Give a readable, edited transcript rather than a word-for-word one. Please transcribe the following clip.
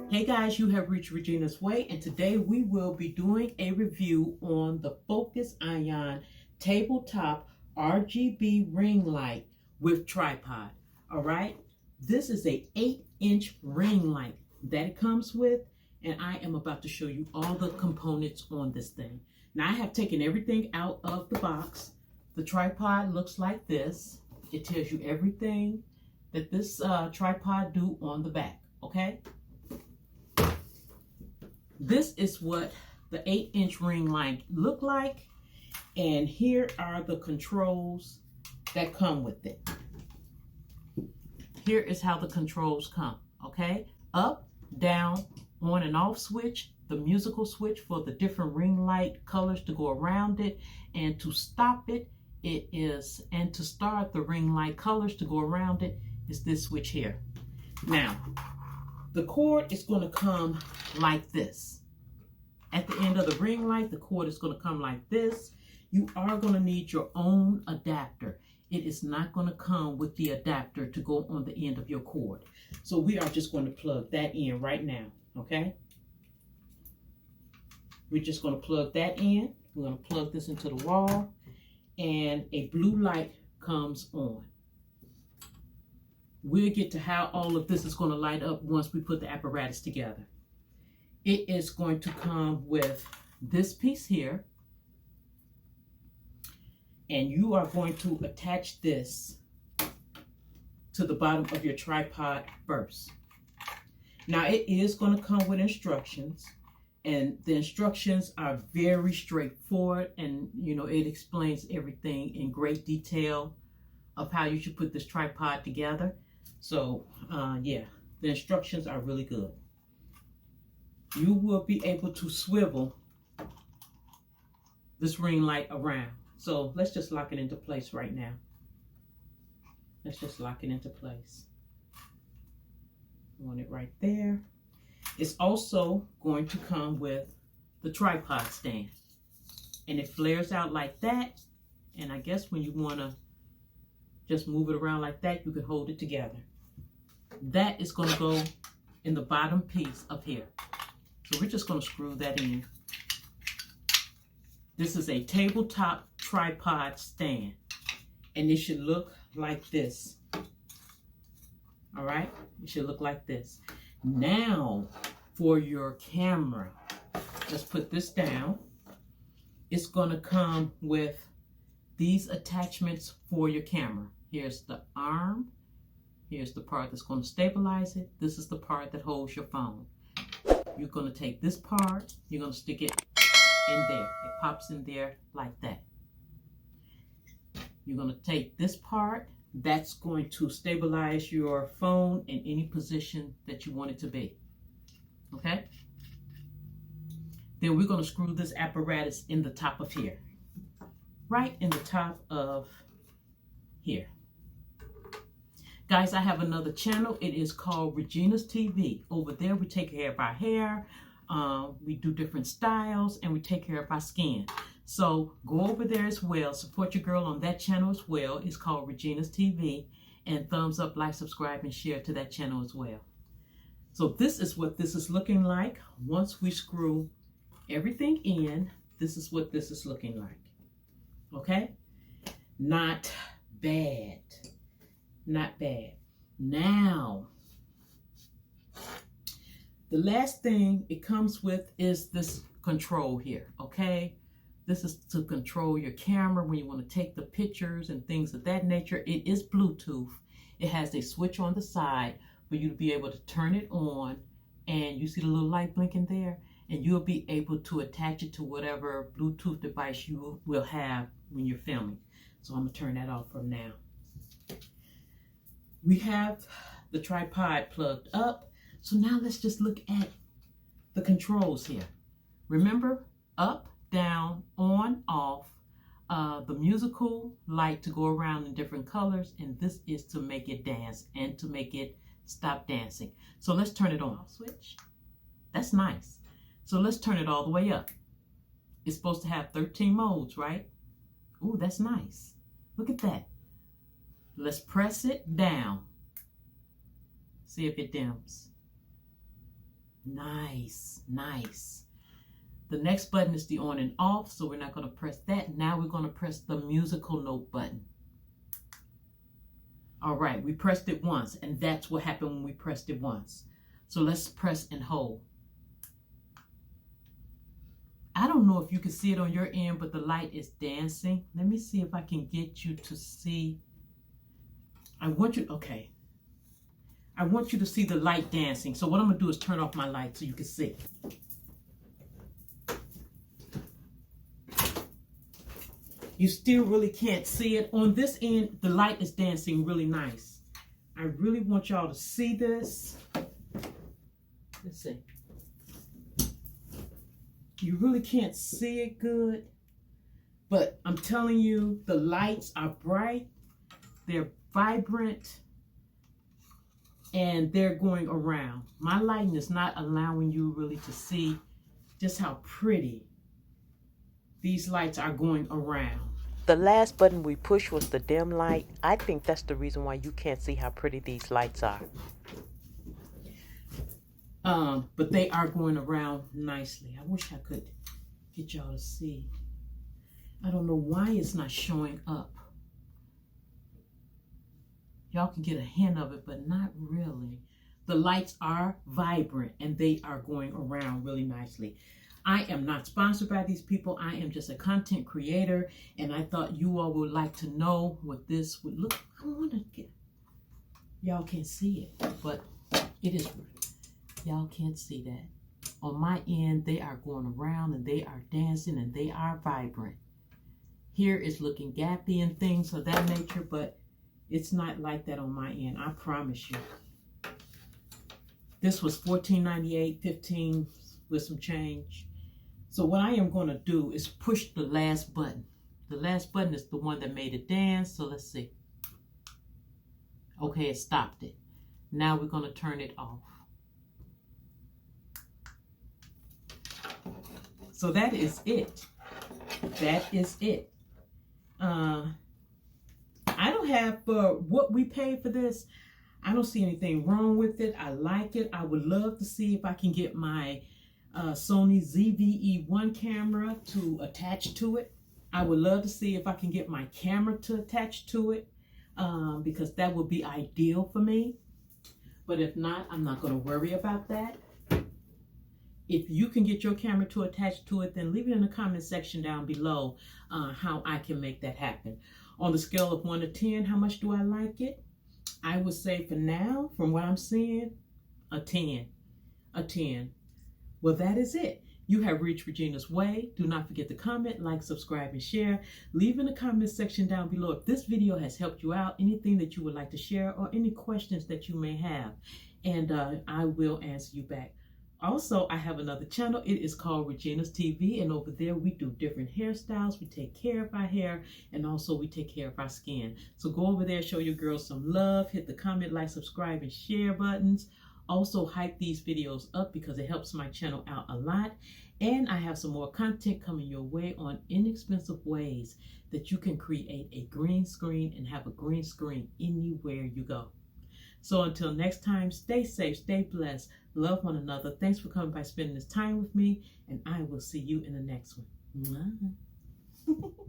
Hey guys, you have reached Regina's Way, and today we will be doing a review on the Focus Ion tabletop RGB ring light with tripod. All right, this is a 8-inch ring light that it comes with, and I am about to show you all the components on this thing. Now I have taken everything out of the box. The tripod looks like this. It tells you everything that this tripod do on the back, okay? This is what the 8-inch ring light look like, and here are the controls that come with it. Here is how the controls come, okay? Up, down, on and off switch, the musical switch for the different ring light colors to go around it, and to stop it, and to start the ring light colors to go around it is this switch here. Now, the cord is going to come like this. At the end of the ring light, the cord is going to come like this. You are going to need your own adapter. It is not going to come with the adapter to go on the end of your cord. So we are just going to plug that in right now, okay? We're just going to plug that in. We're going to plug this into the wall, and a blue light comes on. We'll get to how all of this is going to light up once we put the apparatus together. It is going to come with this piece here, and you are going to attach this to the bottom of your tripod first. Now it is going to come with instructions, and the instructions are very straightforward, and it explains everything in great detail of how you should put this tripod together. So yeah, the instructions are really good. You will be able to swivel this ring light around. So let's just lock it into place right now. Let's just lock it into place. Want it right there. It's also going to come with the tripod stand, and it flares out like that. And I guess when you want to just move it around like that, you can hold it together. That is going to go in the bottom piece up here. So we're just going to screw that in. This is a tabletop tripod stand, and it should look like this. All right, it should look like this. Now for your camera, let's put this down. It's going to come with these attachments for your camera. Here's the arm. Here's the part that's going to stabilize it. This is the part that holds your phone. You're going to take this part, you're going to stick it in there. It pops in there like that. You're going to take this part, that's going to stabilize your phone in any position that you want it to be. Okay? Then we're going to screw this apparatus in the top of here. Right in the top of here. Guys, I have another channel. It is called Regina's TV. Over there, we take care of our hair, we do different styles, and we take care of our skin. So go over there as well. Support your girl on that channel as well. It's called Regina's TV. And thumbs up, like, subscribe, and share to that channel as well. So this is what this is looking like. Once we screw everything in, this is what this is looking like. Okay? Not bad. Not bad. Now, the last thing it comes with is this control here, okay? This is to control your camera when you want to take the pictures and things of that nature. It is Bluetooth. It has a switch on the side for you to be able to turn it on, and you see the little light blinking there, and you'll be able to attach it to whatever Bluetooth device you will have when you're filming. So I'm going to turn that off from now. We have the tripod plugged up. So now let's just look at the controls here. Remember, up, down, on, off, the musical light to go around in different colors, and this is to make it dance and to make it stop dancing. So let's turn it on. Switch. That's nice. So let's turn it all the way up. It's supposed to have 13 modes, right? Ooh, that's nice. Look at that. Let's press it down. See if it dims. Nice, nice. The next button is the on and off, so we're not going to press that. Now we're going to press the musical note button. All right, we pressed it once, and that's what happened when we pressed it once. So let's press and hold. I don't know if you can see it on your end, but the light is dancing. Let me see if I can get you to see. I want you to see the light dancing. So what I'm going to do is turn off my light so you can see. You still really can't see it. On this end, the light is dancing really nice. I really want y'all to see this. Let's see. You really can't see it good, but I'm telling you, the lights are bright, they're vibrant, and they're going around. My lighting is not allowing you really to see just how pretty these lights are going around. The last button we pushed was the dim light. I think that's the reason why you can't see how pretty these lights are. But they are going around nicely. I wish I could get y'all to see. I don't know why it's not showing up. Y'all can get a hint of it, but not really. The lights are vibrant and they are going around really nicely. I am not sponsored by these people. I am just a content creator, and I thought you all would like to know what this would look. I want to get. Y'all can't see it, but it is. Y'all can't see that. On my end, they are going around and they are dancing and they are vibrant. Here is looking gappy and things of that nature, but it's not like that on my end. I promise you. This was $14.98, $15 with some change. So what I am going to do is push the last button. The last button is the one that made it dance. So let's see. Okay, it stopped it. Now we're going to turn it off. So that is it. That is it. I don't have, what we paid for this, I don't see anything wrong with it. I like it. I would love to see if I can get my Sony ZV-E1 camera to attach to it. I would love to see if I can get my camera to attach to it, because that would be ideal for me. But if not, I'm not going to worry about that. If you can get your camera to attach to it, then leave it in the comment section down below how I can make that happen. On the scale of 1 to 10, how much do I like it? I would say for now, from what I'm seeing, a 10. A 10. Well, that is it. You have reached Regina's Way. Do not forget to comment, like, subscribe, and share. Leave in the comment section down below if this video has helped you out, anything that you would like to share, or any questions that you may have. And I will answer you back. Also, I have another channel. It is called Regina's TV, and over there we do different hairstyles. We take care of our hair, and also we take care of our skin. So go over there, show your girls some love, hit the comment, like, subscribe, and share buttons. Also hype these videos up because it helps my channel out a lot. And I have some more content coming your way on inexpensive ways that you can create a green screen and have a green screen anywhere you go. So until next time, stay safe, stay blessed, love one another. Thanks for coming by, spending this time with me, and I will see you in the next one. Mwah.